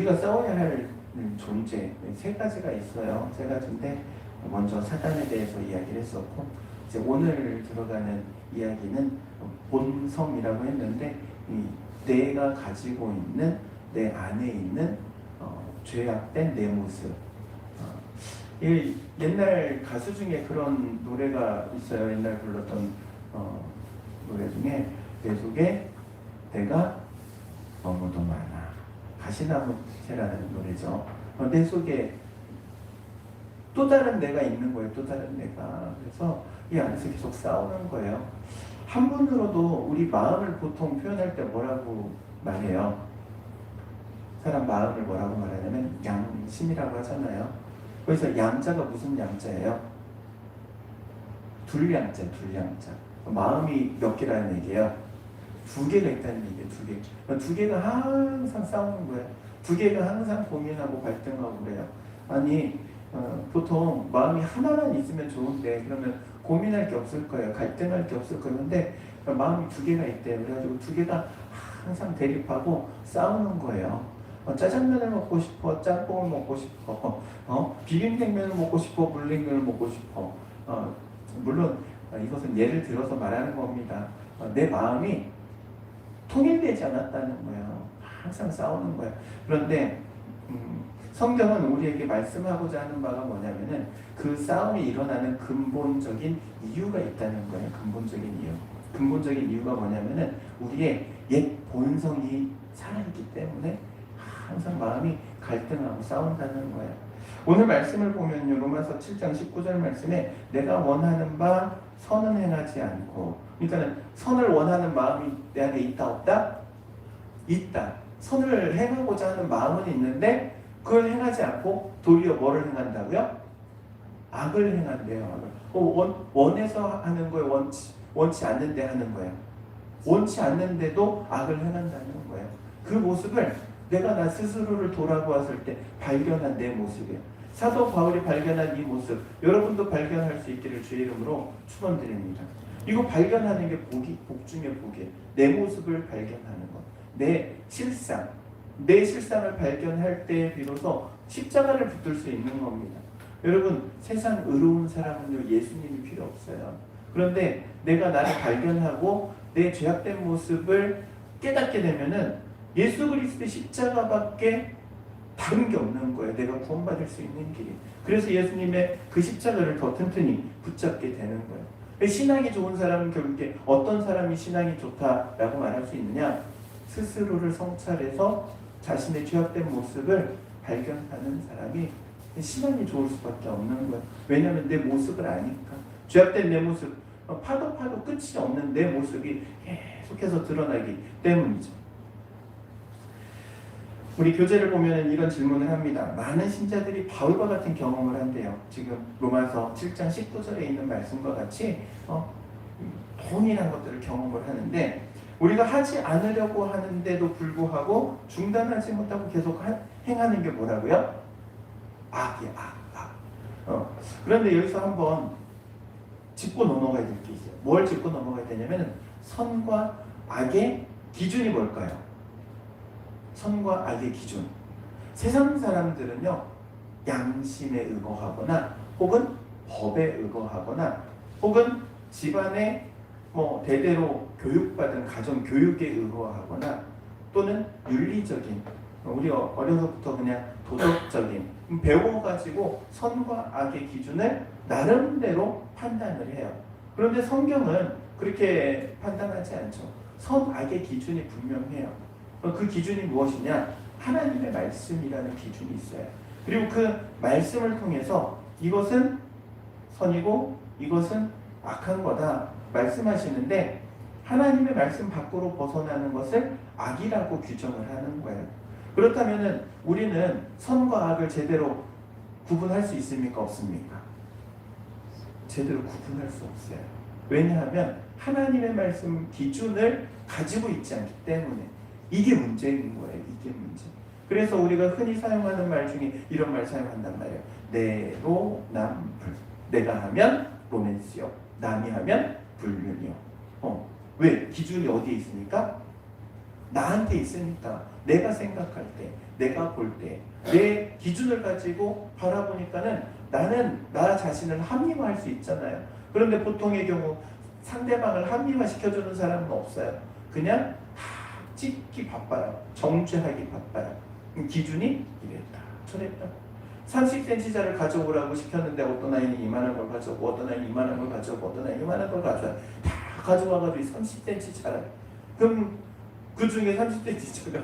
우리가 싸워야 할 존재 세 가지가 있어요. 세 가지인데 먼저 사단에 대해서 이야기를 했었고, 이제 오늘 들어가는 이야기는 본성이라고 했는데, 내가 가지고 있는 내 안에 있는 죄악된 내 모습. 옛날 가수 중에 그런 노래가 있어요. 옛날 불렀던 노래 중에 내 속에 내가 너무도 많아. 가시나무새라는 노래죠. 내 속에 또 다른 내가 있는 거예요. 또 다른 내가. 그래서 이 안에서 계속 싸우는 거예요. 한문으로도 우리 마음을 보통 표현할 때 뭐라고 말해요? 사람 마음을 뭐라고 말하냐면 양심이라고 하잖아요. 그래서 양자가 무슨 양자예요? 둘양자, 둘양자. 마음이 몇 개라는 얘기예요? 두 개가 있다는 얘기예요. 두 개. 두 개가 항상 싸우는 거예요. 두 개가 항상 고민하고 갈등하고 그래요. 아니 보통 마음이 하나만 있으면 좋은데 그러면 고민할 게 없을 거예요. 갈등할 게 없을 거예요. 근데 마음이 두 개가 있대요. 그래가지고 두 개가 항상 대립하고 싸우는 거예요. 짜장면을 먹고 싶어, 짬뽕을 먹고 싶어, 비빔냉면을 먹고 싶어, 물냉면을 먹고 싶어. 물론 이것은 예를 들어서 말하는 겁니다. 내 마음이 통일되지 않았다는 거예요. 항상 싸우는 거예요. 그런데 성경은 우리에게 말씀하고자 하는 바가 뭐냐면은 그 싸움이 일어나는 근본적인 이유가 있다는 거예요. 근본적인 이유. 근본적인 이유가 뭐냐면은 우리의 옛 본성이 살아있기 때문에 항상 마음이 갈등하고 싸운다는 거예요. 오늘 말씀을 보면요, 로마서 7장 19절 말씀에 내가 원하는 바 선은 행하지 않고, 그러니까 선을 원하는 마음이 내 안에 있다 없다? 있다. 선을 행하고자 하는 마음은 있는데 그걸 행하지 않고 도리어 뭐를 행한다고요? 악을 행한대요. 악을. 원해서 하는 거예요? 원치 않는데 하는 거예요? 원치 않는데도 악을 행한다는 거예요. 그 모습을 내가 나 스스로를 돌아보았을 때 발견한 내 모습이에요. 사도 바울이 발견한 이 모습, 여러분도 발견할 수 있기를 주의 이름으로 축원드립니다. 이거 발견하는 게 복 중에 복이에요. 내 모습을 발견하는 것. 내 실상을 발견할 때 비로소 십자가를 붙들 수 있는 겁니다. 여러분, 세상 의로운 사람은요, 예수님이 필요 없어요. 그런데 내가 나를 발견하고 내 죄악된 모습을 깨닫게 되면은 예수 그리스도의 십자가밖에 다른 게 없는 거예요. 내가 구원받을 수 있는 길이. 그래서 예수님의 그 십자가를 더 튼튼히 붙잡게 되는 거예요. 신앙이 좋은 사람은 결국에 어떤 사람이 신앙이 좋다라고 말할 수 있느냐? 스스로를 성찰해서 자신의 죄악된 모습을 발견하는 사람이 신앙이 좋을 수밖에 없는 거예요. 왜냐하면 내 모습을 아니까. 죄악된 내 모습, 파도 끝이 없는 내 모습이 계속해서 드러나기 때문이죠. 우리 교재를 보면 이런 질문을 합니다. 많은 신자들이 바울과 같은 경험을 한대요. 지금 로마서 7장 19절에 있는 말씀과 같이 동일한 것들을 경험을 하는데, 우리가 하지 않으려고 하는데도 불구하고 중단하지 못하고 계속 행하는 게 뭐라고요? 악이야, 악. 그런데 여기서 한번 짚고 넘어가야 될 게 있어요. 뭘 짚고 넘어가야 되냐면 선과 악의 기준이 뭘까요? 선과 악의 기준. 세상 사람들은요, 양심에 의거하거나 혹은 법에 의거하거나 혹은 집안에 대대로 교육받은 가정 교육에 의거하거나 또는 윤리적인, 우리 어려서부터 그냥 도덕적인 배워가지고 선과 악의 기준을 나름대로 판단을 해요. 그런데 성경은 그렇게 판단하지 않죠. 선, 악의 기준이 분명해요. 그 기준이 무엇이냐? 하나님의 말씀이라는 기준이 있어요. 그리고 그 말씀을 통해서 이것은 선이고 이것은 악한 거다 말씀하시는데, 하나님의 말씀 밖으로 벗어나는 것을 악이라고 규정을 하는 거예요. 그렇다면 우리는 선과 악을 제대로 구분할 수 있습니까? 없습니까? 제대로 구분할 수 없어요. 왜냐하면 하나님의 말씀 기준을 가지고 있지 않기 때문에. 이게 문제인 거예요. 이게 문제. 그래서 우리가 흔히 사용하는 말 중에 이런 말 사용한단 말이에요. 내로남불. 내가 하면 로맨스요. 남이 하면 불륜이요. 왜? 기준이 어디에 있으니까? 나한테 있으니까. 내가 생각할 때, 내가 볼 때, 내 기준을 가지고 바라보니까는 나는 나 자신을 합리화할 수 있잖아요. 그런데 보통의 경우 상대방을 합리화시켜주는 사람은 없어요. 그냥 찍기 바빠요. 정죄하기 바빠요. 기준이 이랬다, 저랬다. 30cm짜리를 가져오라고 시켰는데 어떤 아이는 이만한 걸 가져오고 어떤 아이는 이만한 걸 가져오고 어떤 아이는 이만한 걸 가져와요. 다 가져와가지고 30cm짜리. 그럼 그 중에 30cm짜리가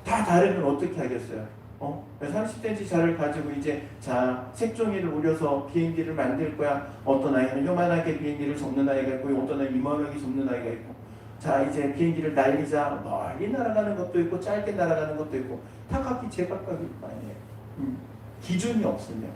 다 다르면 어떻게 하겠어요? 30cm짜리를 가지고 이제 자 색종이를 우려서 비행기를 만들 거야. 어떤 아이는 요만하게 비행기를 접는 아이가 있고 어떤 아이는 이만하게 접는 아이가 있고 자 이제 비행기를 날리자 멀리 날아가는 것도 있고 짧게 날아가는 것도 있고 다 각기 제각각일 거 아니에요. 기준이 없으면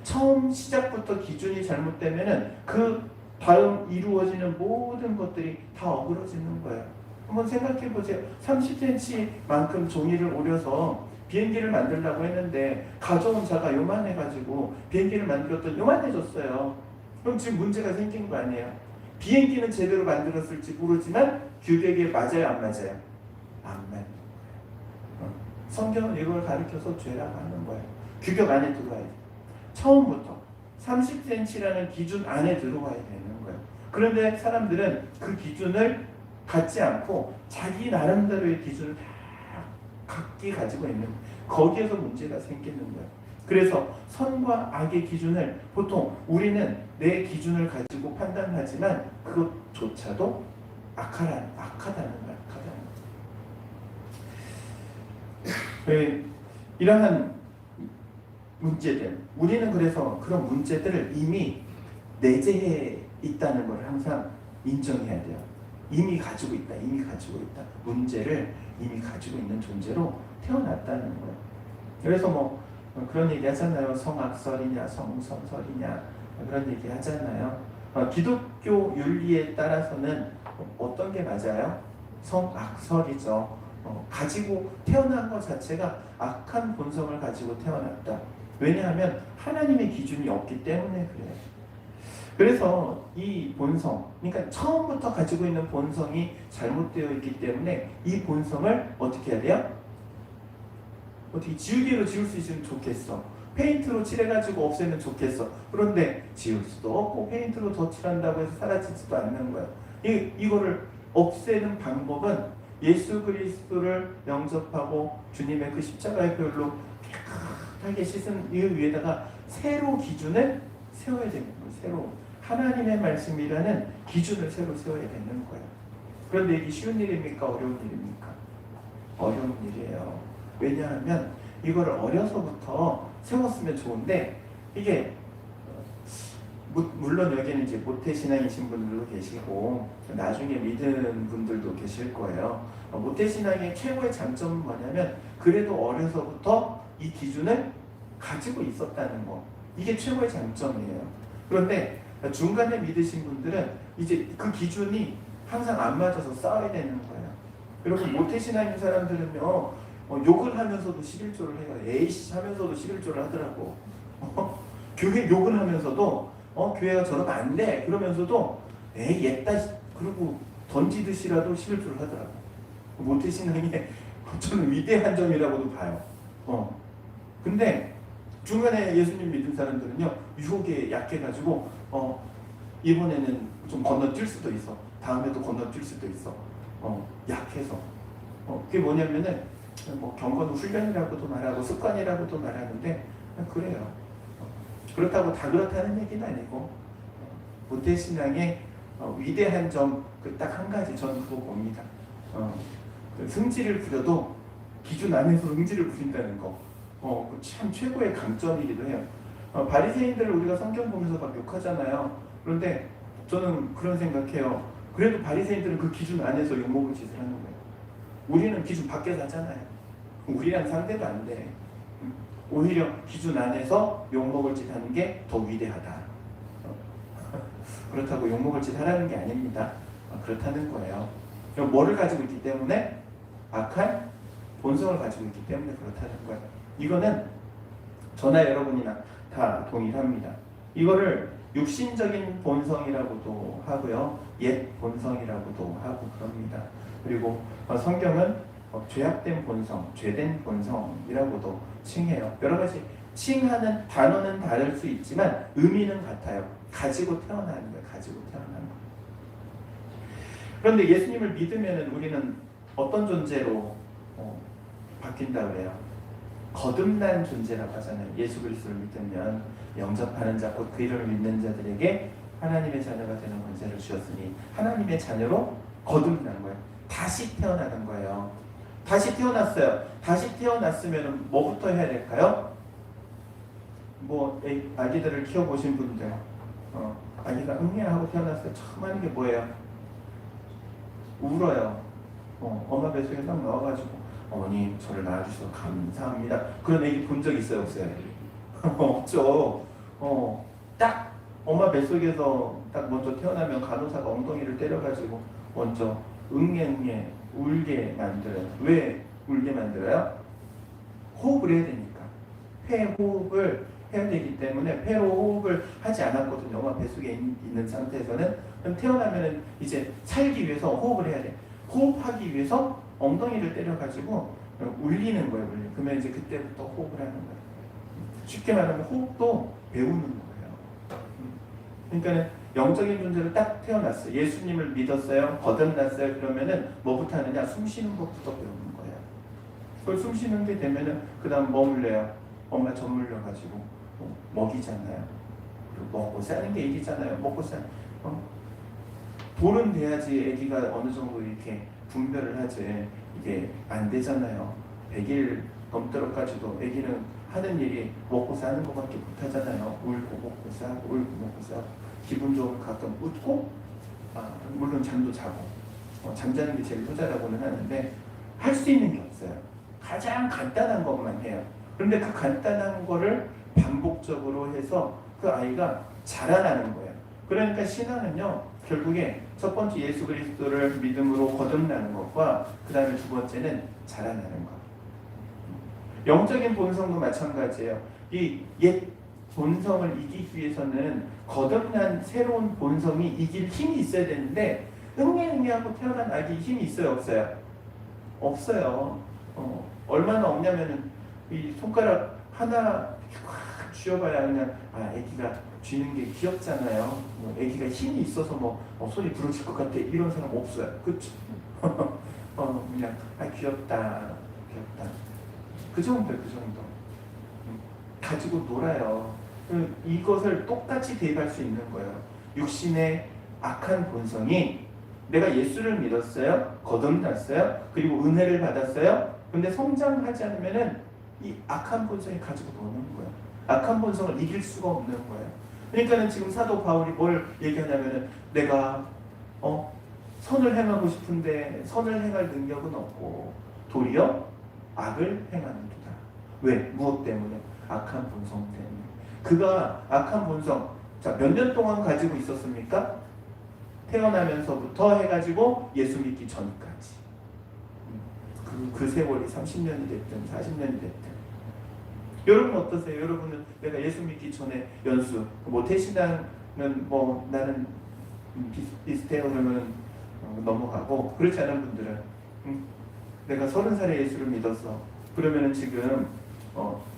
처음 시작부터 기준이 잘못되면은 그 다음 이루어지는 모든 것들이 다 어그러지는 거예요. 한번 생각해 보세요. 30cm만큼 종이를 오려서 비행기를 만들려고 했는데 가져온 자가 요만해가지고 비행기를 만들었더니 요만해졌어요. 그럼 지금 문제가 생긴 거 아니에요? 비행기는 제대로 만들었을지 모르지만 규격에 맞아요, 안 맞아요? 안 맞는 거예요. 성경은 이걸 가르쳐서 죄라고 하는 거예요. 규격 안에 들어와야 돼요. 처음부터 30cm라는 기준 안에 들어와야 되는 거예요. 그런데 사람들은 그 기준을 갖지 않고 자기 나름대로의 기준을 다 각기 가지고 있는 거기에서 문제가 생기는 거예요. 그래서 선과 악의 기준을 보통 우리는 내 기준을 가지고 판단하지만 그것조차도 악하다는 거예요. 이러한 문제들, 우리는 그래서 그런 문제들을 이미 내재해 있다는 걸 항상 인정해야 돼요. 이미 가지고 있다. 문제를 이미 가지고 있는 존재로 태어났다는 거예요. 그래서 뭐 그런 얘기 하잖아요. 성악설이냐 성선설이냐 그런 얘기 하잖아요. 기독교 윤리에 따라서는 어떤 게 맞아요? 성악설이죠. 가지고 태어난 것 자체가 악한 본성을 가지고 태어났다. 왜냐하면 하나님의 기준이 없기 때문에 그래요. 그래서 이 본성, 그러니까 처음부터 가지고 있는 본성이 잘못되어 있기 때문에 이 본성을 어떻게 해야 돼요? 어떻게 지우개로 지울 수 있으면 좋겠어. 페인트로 칠해가지고 없애면 좋겠어. 그런데 지울 수도 없고 페인트로 더 칠한다고 해서 사라지지도 않는 거예요. 이거를 없애는 방법은 예수 그리스도를 영접하고 주님의 그 십자가의 별로 깨끗하게 씻은 이 위에다가 새로 기준을 세워야 되는 거예요. 새로 하나님의 말씀이라는 기준을 새로 세워야 되는 거예요. 그런데 이게 쉬운 일입니까? 어려운 일입니까? 어려운 일이에요. 왜냐하면 이걸 어려서부터 세웠으면 좋은데 이게 물론 여기는 이제 모태신앙이신 분들도 계시고 나중에 믿은 분들도 계실 거예요. 모태신앙의 최고의 장점은 뭐냐면 그래도 어려서부터 이 기준을 가지고 있었다는 거. 이게 최고의 장점이에요. 그런데 중간에 믿으신 분들은 이제 그 기준이 항상 안 맞아서 싸워야 되는 거예요. 그리고 모태신앙인 사람들은요 욕을 하면서도 11조를 해요. 에이씨 하면서도 11조를 하더라고. 교회 욕을 하면서도 교회가 저러면 안 돼. 그러면서도 에이 옛다 그러고 던지듯이라도 11조를 하더라고. 모태신앙의 저는 위대한 점이라고도 봐요. 근데 중간에 예수님 믿은 사람들은요 유혹에 약해가지고 이번에는 좀 건너뛸 수도 있어. 다음에도 건너뛸 수도 있어. 약해서. 그게 뭐냐면은 뭐 경건 훈련이라고도 말하고 습관이라고도 말하는데 그래요. 그렇다고 다 그렇다는 얘기는 아니고 모태신앙의 위대한 점 그 딱 한 가지 저는 그거 봅니다. 그 승질을 부려도 기준 안에서 승질을 부린다는 거. 참 최고의 강점이기도 해요. 바리새인들을 우리가 성경 보면서 막 욕하잖아요. 그런데 저는 그런 생각해요. 그래도 바리새인들은 그 기준 안에서 욕먹을 짓을 하는 거예요. 우리는 기준 밖에서 하잖아요. 우리랑 상대도 안 돼. 오히려 기준 안에서 욕먹을 짓 하는 게 더 위대하다. 그렇다고 욕먹을 짓 하라는 게 아닙니다. 그렇다는 거예요. 뭐를 가지고 있기 때문에? 악한 본성을 가지고 있기 때문에 그렇다는 거예요. 이거는 저나 여러분이나 다 동일합니다. 이거를 육신적인 본성이라고도 하고요, 옛 본성이라고도 하고 그럽니다. 그리고 성경은 죄악된 본성, 죄된 본성이라고도 칭해요. 여러 가지 칭하는 단어는 다를 수 있지만 의미는 같아요. 가지고 태어나는 거예요. 가지고 태어나는 거. 그런데 예수님을 믿으면 우리는 어떤 존재로 바뀐다 그래요? 거듭난 존재라고 하잖아요. 예수 그리스도를 믿으면 영접하는 자, 곧 그 이름을 믿는 자들에게 하나님의 자녀가 되는 권세를 주셨으니 하나님의 자녀로 거듭난 거예요. 다시 태어나는 거예요. 다시 태어났어요. 다시 태어났으면 뭐부터 해야 될까요? 아기들을 키워보신 분들, 아기가 응애하고 태어났어요. 처음 하는 게 뭐예요? 울어요. 엄마 뱃속에 딱 넣어가지고 어머니 저를 낳아주셔서 감사합니다. 그런 애기 본 적 있어요? 없어요? 없죠. 딱 엄마 뱃속에서 딱 먼저 태어나면 간호사가 엉덩이를 때려가지고 먼저 응애 울게 만들어요. 왜 울게 만들어요? 호흡을 해야 되니까. 폐호흡을 해야 되기 때문에 폐로 호흡을 하지 않았거든요. 엄마 뱃속에 있는 상태에서는. 그럼 태어나면 이제 살기 위해서 호흡을 해야 돼. 호흡하기 위해서 엉덩이를 때려가지고 울리는 거예요. 그러면 이제 그때부터 호흡을 하는 거예요. 쉽게 말하면 호흡도 배우는 거예요. 그러니까 영적인 존재로 딱 태어났어요. 예수님을 믿었어요. 거듭났어요. 그러면은 뭐부터 하느냐? 숨 쉬는 것부터 배우는 거예요. 그걸 숨 쉬는 게 되면은 그 다음 머물러요. 엄마 저물려가지고 먹이잖아요. 그리고 먹고 사는 게 애기잖아요. 먹고 사는 돌은 돼야지 애기가 어느 정도 이렇게 분별을 하지. 이게 안 되잖아요. 100일 넘도록까지도 애기는 하는 일이 먹고 사는 것밖에 못 하잖아요. 울고 먹고 싸고 울고 먹고 싸고 기분 좋으면 가끔 웃고 물론 잠도 자고 잠자는 게 제일 효자라고는 하는데 할 수 있는 게 없어요. 가장 간단한 것만 해요. 그런데 그 간단한 거를 반복적으로 해서 그 아이가 자라나는 거예요. 그러니까 신앙은요, 결국에 첫 번째 예수 그리스도를 믿음으로 거듭나는 것과 그 다음에 두 번째는 자라나는 것. 영적인 본성도 마찬가지예요. 이 옛 본성을 이기기 위해서는 거듭난 새로운 본성이 이길 힘이 있어야 되는데 응애응애하고 태어난 아기 힘이 있어요? 없어요? 없어요. 얼마나 없냐면은 이 손가락 하나 확 쥐어봐야 그냥 애기가 쥐는 게 귀엽잖아요. 애기가 힘이 있어서 손이 부러질 것 같아 이런 사람 없어요. 그쵸? 그냥 귀엽다. 그 정도. 가지고 놀아요. 이것을 똑같이 대입할 수 있는 거예요. 육신의 악한 본성이 내가 예수를 믿었어요. 거듭났어요. 그리고 은혜를 받았어요. 근데 성장하지 않으면은 이 악한 본성이 가지고 노는 거예요. 악한 본성을 이길 수가 없는 거예요. 그러니까는 지금 사도 바울이 뭘 얘기하냐면은 내가 선을 행하고 싶은데 선을 행할 능력은 없고 도리어 악을 행하는도다. 왜? 무엇 때문에? 악한 본성 때문에. 그가 악한 본성 몇 년 동안 가지고 있었습니까? 태어나면서부터 해가지고 예수 믿기 전까지. 그 세월이 30년이 됐든 40년이 됐든. 여러분 어떠세요? 여러분은 내가 예수 믿기 전에 연수, 태신앙은 나는 비슷해요 그러면 넘어가고, 그렇지 않은 분들은 내가 30살에 예수를 믿었어. 그러면은 지금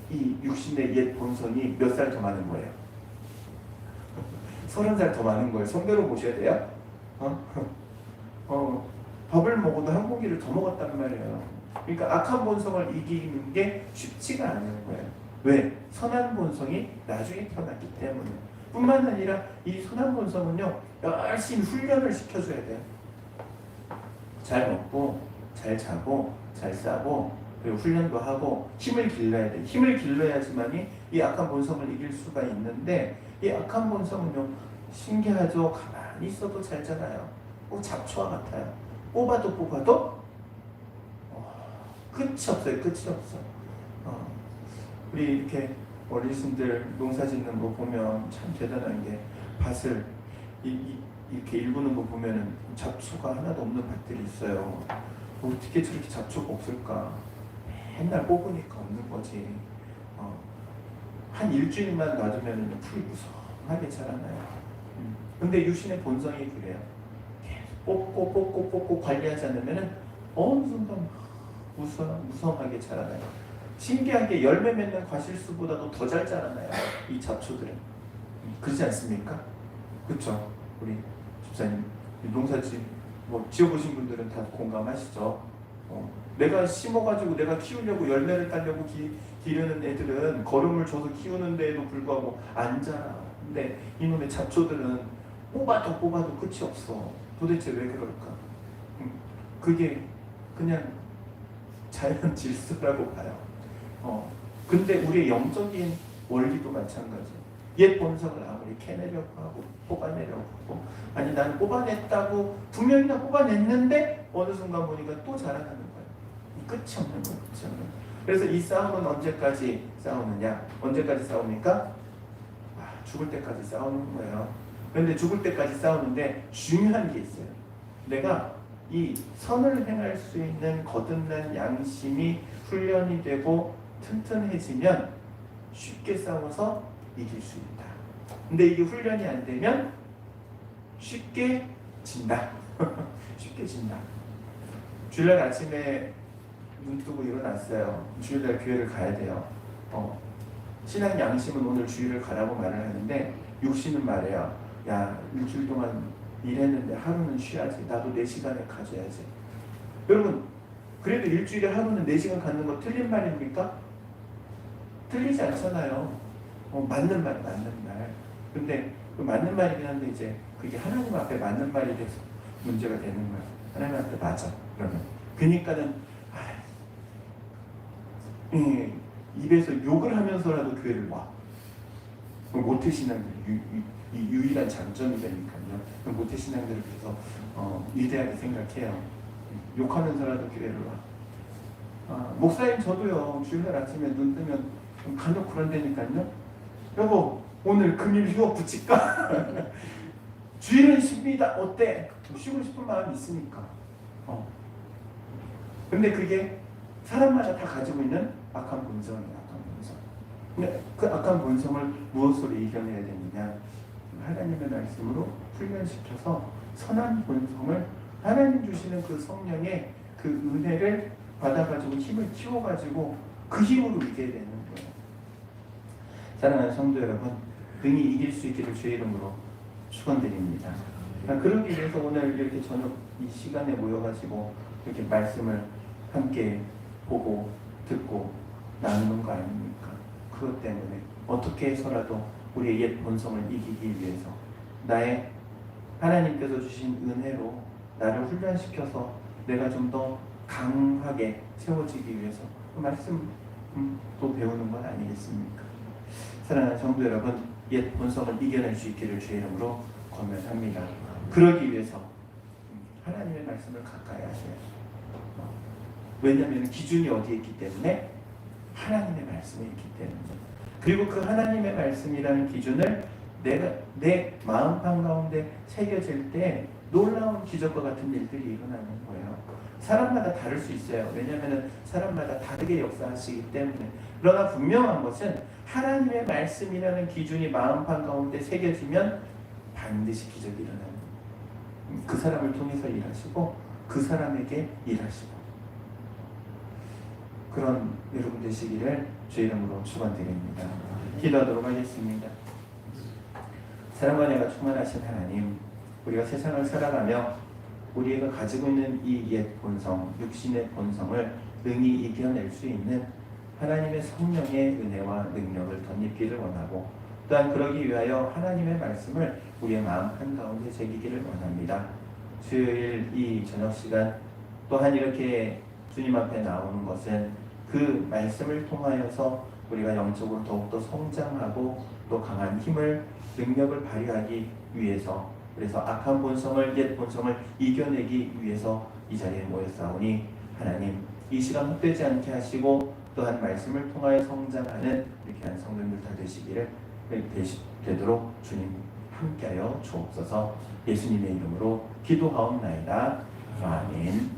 이 육신의 옛 본성이 몇 살 더 많은 거예요? 30살 더 많은 거예요. 성도로 보셔야 돼요. 밥을 먹어도 한 공기를 더 먹었단 말이에요. 그러니까 악한 본성을 이기는 게 쉽지가 않은 거예요. 왜? 선한 본성이 나중에 태어났기 때문에. 뿐만 아니라 이 선한 본성은요, 열심히 훈련을 시켜줘야 돼요. 잘 먹고 잘 자고 잘 싸고 그리고 훈련도 하고 힘을 길러야 돼. 힘을 길러야지만이 이 악한 본성을 이길 수가 있는데, 이 악한 본성은요, 신기하죠. 가만히 있어도 잘 자라요. 꼭 잡초와 같아요. 뽑아도 끝이 없어요. 끝이 없어. 우리 이렇게 어르신들 농사 짓는 거 보면 참 대단한 게, 밭을 이렇게 일구는 거 보면은 잡초가 하나도 없는 밭들이 있어요. 어떻게 저렇게 잡초가 없을까? 맨날 뽑으니까 없는 거지. 한 일주일만 놔두면 풀이 강하게 자라나요. 근데 육신의 본성이 그래요. 뽑고 관리하지 않으면 어느 순간 무성하게 자라나요. 신기하게 열매 맺는 과실수보다도 더 잘 자라나요. 이 잡초들은. 그렇지 않습니까? 그렇죠? 우리 집사님 농사지 뭐 지어보신 분들은 다 공감하시죠? 내가 심어가지고 내가 키우려고 열매를 따려고 기르는 애들은 거름을 줘서 키우는데도 불구하고 안 자라. 근데 이놈의 잡초들은 뽑아도 끝이 없어. 도대체 왜 그럴까? 그게 그냥 자연 질서라고 봐요. 근데 우리의 영적인 원리도 마찬가지. 옛 본성을 아무리 캐내려고 하고 뽑아내려고 하고, 아니 나는 뽑아냈다고 분명히 다 뽑아냈는데 어느 순간 보니까 또 자라나는 거예요. 끝이 없는 거예요. 끝이 없는 거예요. 그래서 이 싸움은 언제까지 싸우느냐? 언제까지 싸웁니까? 죽을 때까지 싸우는 거예요. 그런데 죽을 때까지 싸우는데 중요한 게 있어요. 내가 이 선을 행할 수 있는 거듭난 양심이 훈련이 되고 튼튼해지면 쉽게 싸워서 이길 수 있다. 근데 이게 훈련이 안 되면 쉽게 진다. 쉽게 진다. 주일날 아침에 눈 뜨고 일어났어요. 주일날 교회를 가야 돼요. 신앙 양심은 오늘 주일을 가라고 말을 하는데 육신은 말해요. 야, 일주일 동안 일했는데 하루는 쉬어야지. 나도 4시간을 가져야지. 여러분, 그래도 일주일에 하루는 4시간 갖는 거 틀린 말입니까? 틀리지 않잖아요. 맞는 말. 근데 그 맞는 말이긴 한데 이제 그게 하나님 앞에 맞는 말이 돼서 문제가 되는 거야. 하나님 앞에 맞아. 그러면. 그러니까는 입에서 욕을 하면서라도 교회를 와. 모태신앙들 유일한 장점이 되니까요. 모태신앙들을 그래서 위대하게 생각해요. 욕하면서라도 교회를 와. 목사님 저도요. 주일날 아침에 눈 뜨면 간혹 그런다니까요. 여보 오늘 금일 휴업 붙일까? 주일은 쉽니다. 어때? 쉬고 싶은 마음이 있으니까. 근데 그게 사람마다 다 가지고 있는 악한 본성이에요. 악한 본성. 근데 그 악한 본성을 무엇으로 이겨내야 되느냐? 하나님의 말씀으로 훈련시켜서 선한 본성을 하나님 주시는 그 성령의 그 은혜를 받아가지고 힘을 키워가지고 그 힘으로 이겨야 되는 거예요. 사랑하는 성도 여러분, 능히 이길 수 있기를 주의 이름으로 축원드립니다. 그러기 위해서 오늘 이렇게 저녁 이 시간에 모여가지고 이렇게 말씀을 함께 보고 듣고 나누는 거 아닙니까? 그것 때문에 어떻게 해서라도 우리의 옛 본성을 이기기 위해서 나의 하나님께서 주신 은혜로 나를 훈련시켜서 내가 좀 더 강하게 세워지기 위해서 그 말씀도 배우는 건 아니겠습니까? 사랑하는 성도 여러분, 옛 본성을 이겨낼 수 있기를 주의 이름으로 권면합니다. 그러기 위해서 하나님의 말씀을 가까이 하셔야죠. 왜냐하면 기준이 어디에 있기 때문에 하나님의 말씀이 있기 때문에. 그리고 그 하나님의 말씀이라는 기준을 내 마음판 가운데 새겨질 때 놀라운 기적과 같은 일들이 일어나는 거예요. 사람마다 다를 수 있어요. 왜냐하면 사람마다 다르게 역사하시기 때문에. 그러나 분명한 것은 하나님의 말씀이라는 기준이 마음판 가운데 새겨지면 반드시 기적이 일어나는 거예요. 그 사람을 통해서 일하시고 그 사람에게 일하시고 그런 여러분 되시기를 주의 이름으로 축원드립니다. 기도하도록 하겠습니다. 사랑과 은혜가 충만하신 하나님, 우리가 세상을 살아가며 우리가 가지고 있는 이 옛 본성, 육신의 본성을 능히 이겨낼 수 있는 하나님의 성령의 은혜와 능력을 덧입기를 원하고 또한 그러기 위하여 하나님의 말씀을 우리의 마음 한가운데 새기기를 원합니다. 수요일 이 저녁 시간 또한 이렇게 주님 앞에 나오는 것은 그 말씀을 통하여서 우리가 영적으로 더욱더 성장하고 또 강한 힘을 능력을 발휘하기 위해서 그래서 악한 본성을 옛 본성을 이겨내기 위해서 이 자리에 모였사오니 하나님 이 시간 헛되지 않게 하시고 또한 말씀을 통하여 성장하는 이렇게 한 성도님들 다 되도록 주님 함께하여 주옵소서. 예수님의 이름으로 기도하옵나이다. 아멘.